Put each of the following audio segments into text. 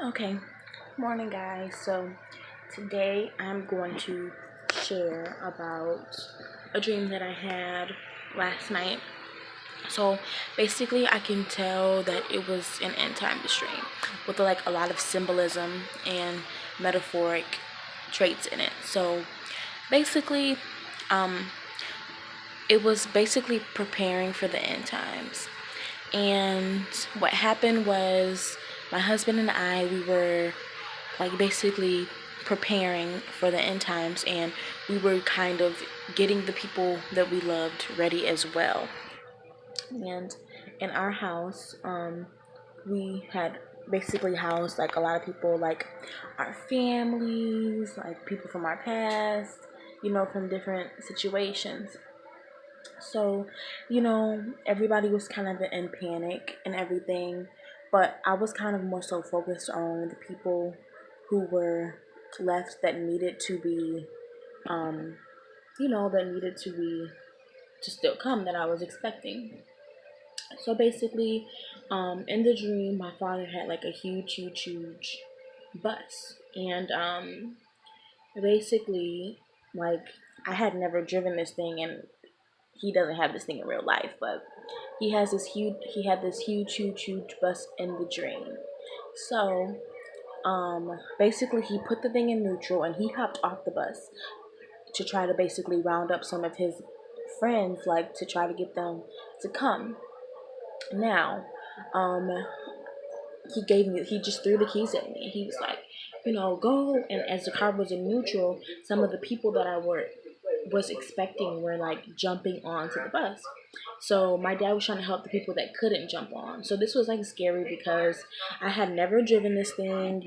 Okay, morning guys. So today I'm going to share about a dream that I had last night. So basically I can tell that it was an end time dream with like a lot of symbolism and metaphoric traits in it. So basically um it was basically preparing for the end times. And what happened was my husband and I, we were like basically preparing for the end times, and we were kind of getting the people that we loved ready as well. And in our house, we had basically housed like a lot of people, like our families, like people from our past, from different situations. So, everybody was kind of in panic and everything, but I was kind of more so focused on the people who were left that needed to be, um, that needed to be to still come that I was expecting. So basically, in the dream, my father had like a huge, huge, huge bus, and basically, like I had never driven this thing, and he doesn't have this thing in real life, but he had this huge, huge, huge bus in the dream. So basically he put the thing in neutral and he hopped off the bus to try to basically round up some of his friends, like to try to get them to come. Now, um he just threw the keys at me. He was like, go. And as the car was in neutral, some of the people that I was expecting were like jumping onto the bus. So my dad was trying to help the people that couldn't jump on. So this was like scary because I had never driven this thing,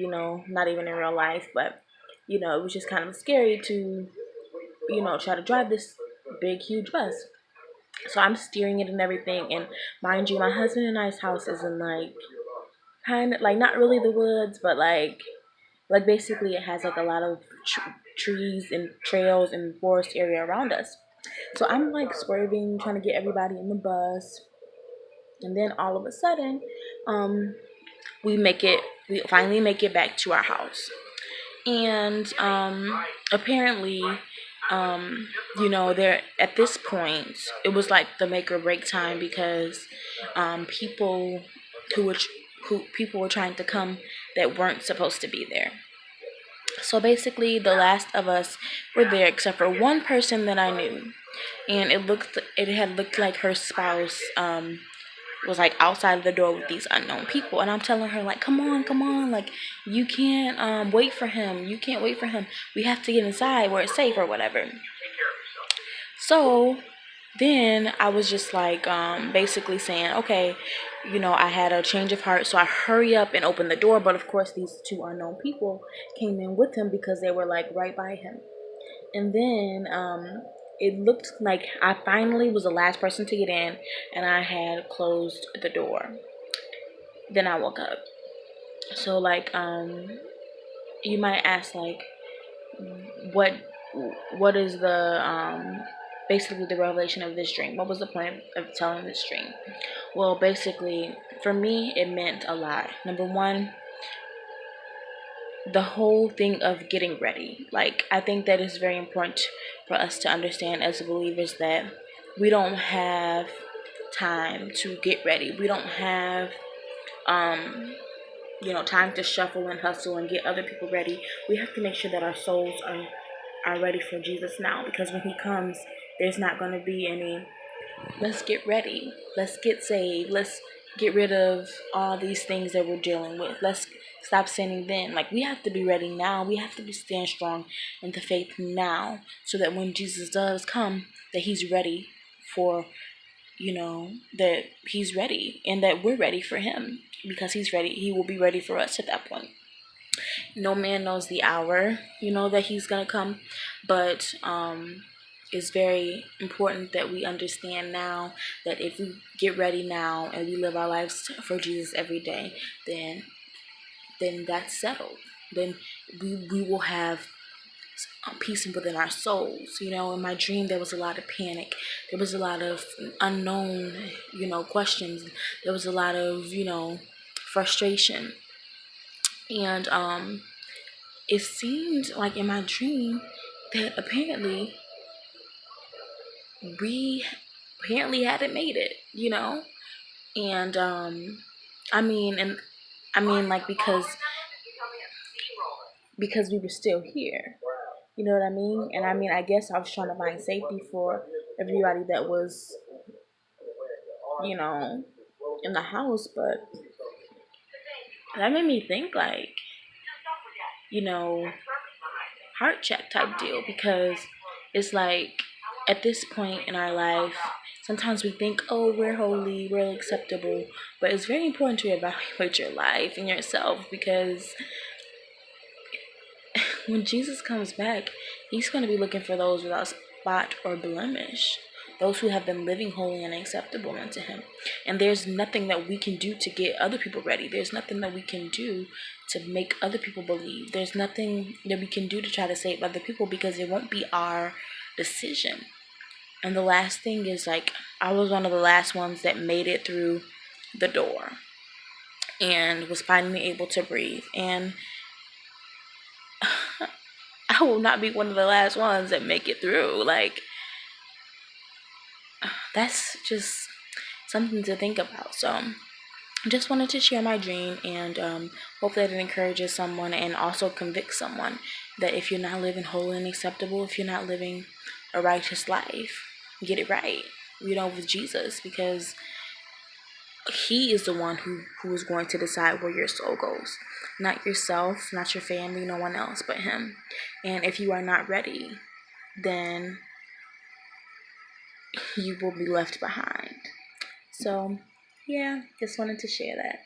not even in real life, but it was just kind of scary to, try to drive this big, huge bus. So I'm steering it and everything. And mind you, my husband and I's house is in like kind of like not really the woods, but like basically it has like a lot of trees and trails and forest area around us. So I'm like swerving, trying to get everybody in the bus, and then all of a sudden, um, we finally make it back to our house, and apparently, there at this point it was like the make or break time because people who were who people were trying to come that weren't supposed to be there. So basically, the last of us were there except for one person that I knew, and it had looked like her spouse was like outside of the door with these unknown people, and I'm telling her like, come on, like you can't wait for him, you can't wait for him. We have to get inside where it's safe or whatever. So then I was just like basically saying, okay, I had a change of heart, so I hurry up and open the door. But of course, these two unknown people came in with him because they were like right by him. And then it looked like I finally was the last person to get in, and I had closed the door. Then I woke up. So like you might ask like what what is the basically the revelation of this dream? What was the point of telling this dream? Well, basically, for me, it meant a lot. Number one, the whole thing of getting ready. Like, I think that is very important for us to understand as believers that we don't have time to get ready. We don't have, time to shuffle and hustle and get other people ready. We have to make sure that our souls are ready for Jesus now, because when he comes, there's not going to be any let's get ready, let's get saved, let's get rid of all these things that we're dealing with, let's stop sinning. Then like we have to be ready now, we have to be stand strong in the faith now, so that when Jesus does come, that he's ready for, that he's ready and that we're ready for him, because he's ready, he will be ready for us at that point. No man knows the hour, that he's gonna come, but it's very important that we understand now that if we get ready now and we live our lives for Jesus every day, then that's settled. Then we will have peace within our souls. In my dream there was a lot of panic, there was a lot of unknown, questions, there was a lot of frustration. And it seemed like in my dream that apparently we hadn't made it, you know? And I mean like because we were still here. You know what I mean? And I mean, I guess I was trying to find safety for everybody that was, you know, in the house, but that made me think like, you know, heart check type deal, because it's like at this point in our life, sometimes we think, oh, we're holy, we're acceptable, but it's very important to evaluate your life and yourself, because when Jesus comes back, he's going to be looking for those without spot or blemish, those who have been living holy and acceptable unto him. And there's nothing that we can do to get other people ready. There's nothing that we can do to make other people believe. There's nothing that we can do to try to save other people, because it won't be our decision. And the last thing is, like, I was one of the last ones that made it through the door and was finally able to breathe. And I will not be one of the last ones that make it through. Like, that's just something to think about. So I just wanted to share my dream, and hope that it encourages someone and also convicts someone that if you're not living holy and acceptable, if you're not living a righteous life, get it right, you know, with Jesus, because he is the one who is going to decide where your soul goes. Not yourself, not your family, no one else but him. And if you are not ready, then you will be left behind. So, yeah, just wanted to share that.